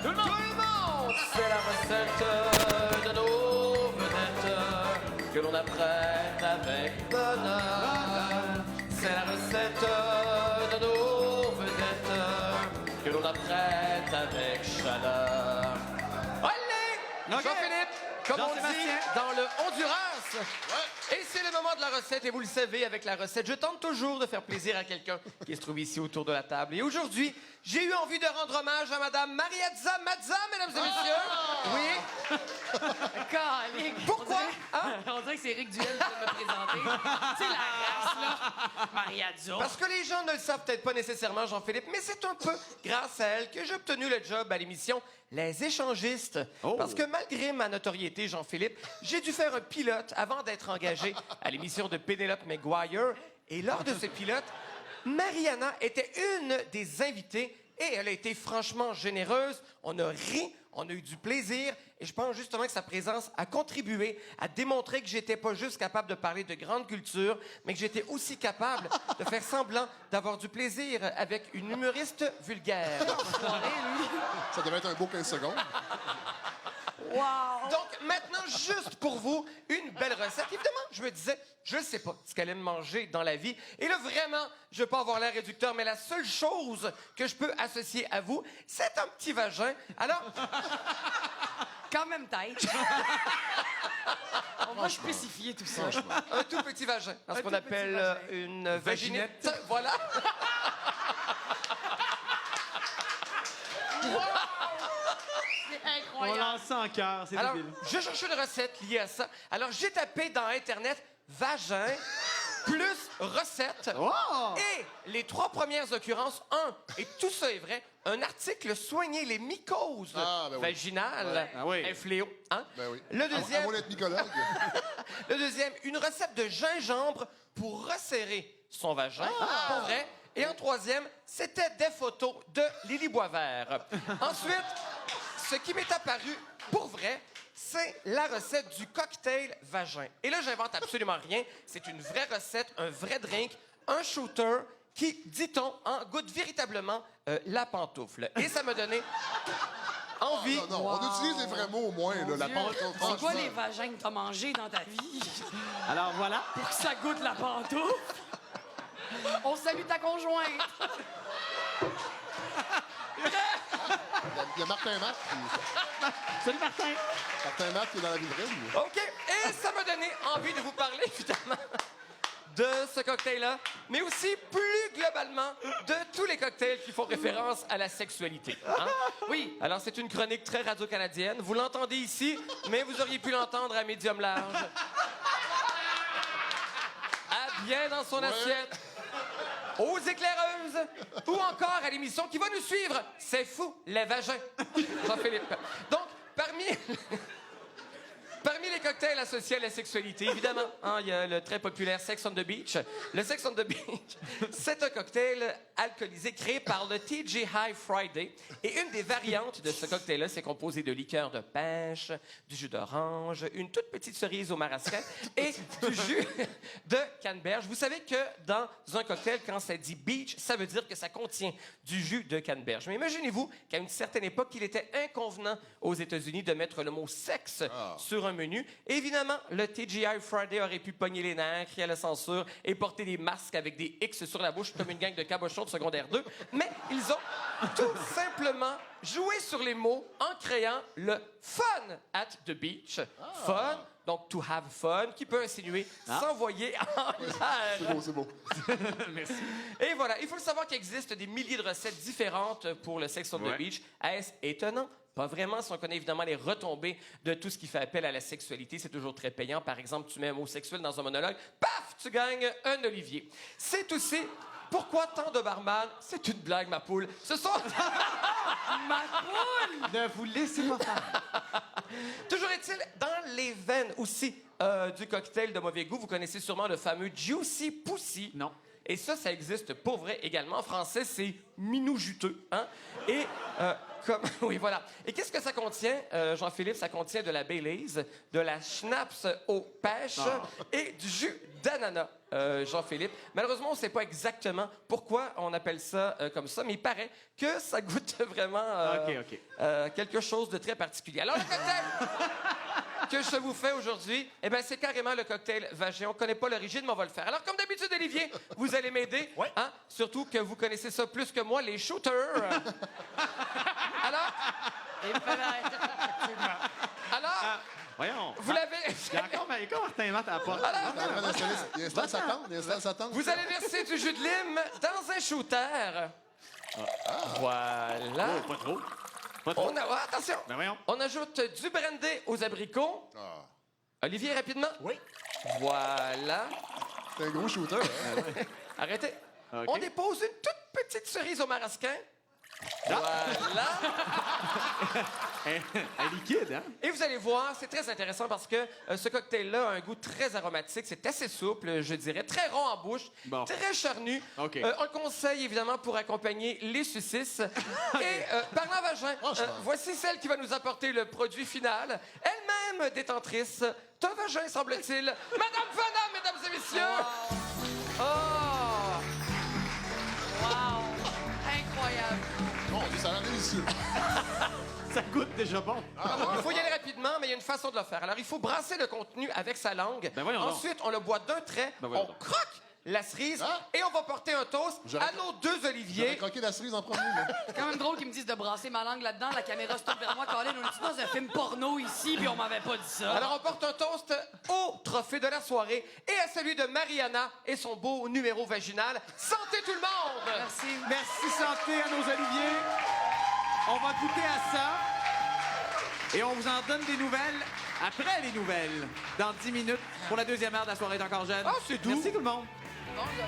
Tout le monde! C'est la recette de nos vedettes que l'on apprête avec bonheur. C'est la recette de nos vedettes que l'on apprête avec chaleur. Allez! Okay. Jean-Philippe, comme on dit dans le Honduras. Ouais. Et c'est le moment de la recette, et vous le savez, avec la recette, je tente toujours de faire plaisir à quelqu'un qui se trouve ici autour de la table. Et aujourd'hui, j'ai eu envie de rendre hommage à Madame Mariazza Mazza, mesdames et messieurs. Oui. Calique. Pourquoi? On dirait que c'est Éric Duhem qui vient de me présenter. C'est la race, là. Mariazzo. Parce que les gens ne le savent peut-être pas nécessairement, Jean-Philippe, mais c'est un peu grâce à elle que j'ai obtenu le job à l'émission Les Échangistes. Parce que malgré ma notoriété, Jean-Philippe, j'ai dû faire un pilote avant d'être engagé à l'émission de Penelope McGuire. Et lors de ce pilote, Mariana était une des invitées et elle a été franchement généreuse. On a ri, on a eu du plaisir et je pense justement que sa présence a contribué à démontrer que j'étais pas juste capable de parler de grande culture, mais que j'étais aussi capable de faire semblant d'avoir du plaisir avec une humoriste vulgaire. Ça devait être un beau 15 secondes. Wow. Donc, maintenant, juste pour vous, une belle recette. Évidemment, je me disais, je ne sais pas ce qu'elle aime manger dans la vie. Et là, vraiment, je ne veux pas avoir l'air réducteur, mais la seule chose que je peux associer à vous, c'est un petit vagin. Alors, Quand même tête. On va spécifier tout ça. un tout petit vagin. Dans ce Un qu'on tout appelle petit vagin. une vaginette. Voilà. C'est On incroyable. lance ça en cœur, c'est Alors, débile. je cherchais une recette liée à ça. Alors, j'ai tapé dans Internet vagin plus recette. Oh! Et les trois premières occurrences, et tout ça est vrai, un article soigner les mycoses Ah, ben oui. vaginales, Ouais. Ah oui. un fléau. Hein? Ben oui. Le À deuxième, moins d'être mycologue. le deuxième, une recette de gingembre pour resserrer son vagin, pour vrai. Et en troisième, c'était des photos de Lily Boisvert. Ensuite, ce qui m'est apparu, pour vrai, c'est la recette du cocktail vagin. Et là, j'invente absolument rien. C'est une vraie recette, un vrai drink, un shooter qui, dit-on, en goûte véritablement la pantoufle. Et ça m'a donné envie. Non, non, on utilise les vrais mots au moins, là, la Dieu. pantoufle. C'est quoi franchement. les vagins que t'as mangés dans ta vie? Alors voilà. Pour que ça goûte la pantoufle? On salue ta conjointe. Il y a Martin Matt Salut Martin. qui est dans la vitrine. OK. Et ça m'a donné envie de vous parler, évidemment, de ce cocktail-là, mais aussi, plus globalement, de tous les cocktails qui font référence à la sexualité. Hein? Oui. Alors, c'est une chronique très radio-canadienne. Vous l'entendez ici, mais vous auriez pu l'entendre à médium large. À bien dans son assiette. Aux éclaireuses ou encore à l'émission qui va nous suivre. C'est fou, les vagins. Jean-Philippe. Donc, parmi les cocktails associés à la sexualité, évidemment, hein, il y a le très populaire Sex on the Beach. Le Sex on the Beach, c'est un cocktail alcoolisé créé par le TG High Friday. Et une des variantes de ce cocktail-là, c'est composé de liqueur de pêche, du jus d'orange, une toute petite cerise au marasquin et du jus de canneberge. Vous savez que dans un cocktail, quand ça dit beach, ça veut dire que ça contient du jus de canneberge. Mais imaginez-vous qu'à une certaine époque, il était inconvenant aux États-Unis de mettre le mot sexe sur un menu. Et évidemment, le TGI Friday aurait pu pogner les nerfs, crier à la censure et porter des masques avec des X sur la bouche comme une gang de cabochons de secondaire 2. Mais ils ont tout simplement joué sur les mots en créant le fun at the beach. Fun, donc to have fun, qui peut insinuer s'envoyer en l'air. C'est beau. Merci. Et voilà, il faut le savoir qu'il existe des milliers de recettes différentes pour le Sex on the Beach. Est-ce étonnant? Pas vraiment, si on connaît évidemment les retombées de tout ce qui fait appel à la sexualité. C'est toujours très payant. Par exemple, tu mets un mot sexuel dans un monologue, paf, tu gagnes un olivier. C'est aussi pourquoi tant de barman. C'est une blague, ma poule. Ce sont... Ma poule! Ne vous laissez pas faire. Toujours est-il, dans les veines aussi du cocktail de mauvais goût, vous connaissez sûrement le fameux Juicy Pussy. Non. Et ça existe pour vrai également. En français, c'est minou juteux. Hein? Et oui, voilà. Et qu'est-ce que ça contient, Jean-Philippe? Ça contient de la Baileys, de la schnapps aux pêches et du jus d'ananas, Jean-Philippe. Malheureusement, on ne sait pas exactement pourquoi on appelle ça comme ça, mais il paraît que ça goûte vraiment quelque chose de très particulier. Alors, le cocktail que je vous fais aujourd'hui, eh bien, c'est carrément le cocktail vagin. On ne connaît pas l'origine, mais on va le faire. Alors, comme d'habitude, Olivier, vous allez m'aider. Oui. Hein? Surtout que vous connaissez ça plus que moi, les shooters. Alors, Voyons. vous l'avez... Il y a encore Martin Matt à la porte. Il installe sa tente. Il installe sa tente. Vous allez verser du jus de lime dans un shooter. Voilà. Oh, pas trop. Pas trop. Attention. Ben voyons. On ajoute du brandy aux abricots. Ah, Olivier, rapidement. Oui. Voilà. c'est un gros shooter. Hein? Arrêtez. OK. On dépose une toute petite cerise au marasquin. Voilà. Elle est liquide, hein? Et vous allez voir, c'est très intéressant parce que ce cocktail-là a un goût très aromatique. C'est assez souple, je dirais, très rond en bouche, Bon. très charnu. OK. On le conseille évidemment pour accompagner les sucisses. Et parlant vagin, voici celle qui va nous apporter le produit final. Elle-même détentrice d'un vagin, semble-t-il. Madame Fana, mesdames et messieurs! Oh! Wow! Incroyable! Mon Dieu, ça a l'air délicieux. Ça goûte déjà bon. Il faut y aller rapidement, mais il y a une façon de le faire. Alors, il faut brasser le contenu avec sa langue. Ben voyons donc. Ensuite, on le boit d'un trait, Ben voyons on donc. croque la cerise Ah. et on va porter un toast J'aurais- à nos deux J'aurais Olivier. croqué la cerise en premier. Là. C'est quand même drôle qu'ils me disent de brasser ma langue là-dedans. La caméra se tourne vers moi. Colin, on est dans un film porno ici, puis on m'avait pas dit ça. Alors, on porte un toast au trophée de la soirée et à celui de Mariana et son beau numéro vaginal. Santé tout le monde! Merci. Merci santé à nos Olivier. On va goûter à ça. Et on vous en donne des nouvelles après les nouvelles, dans 10 minutes, pour la deuxième heure de la soirée d'Encore Jeune. Ah, c'est doux. Merci tout le monde. Bon, gars.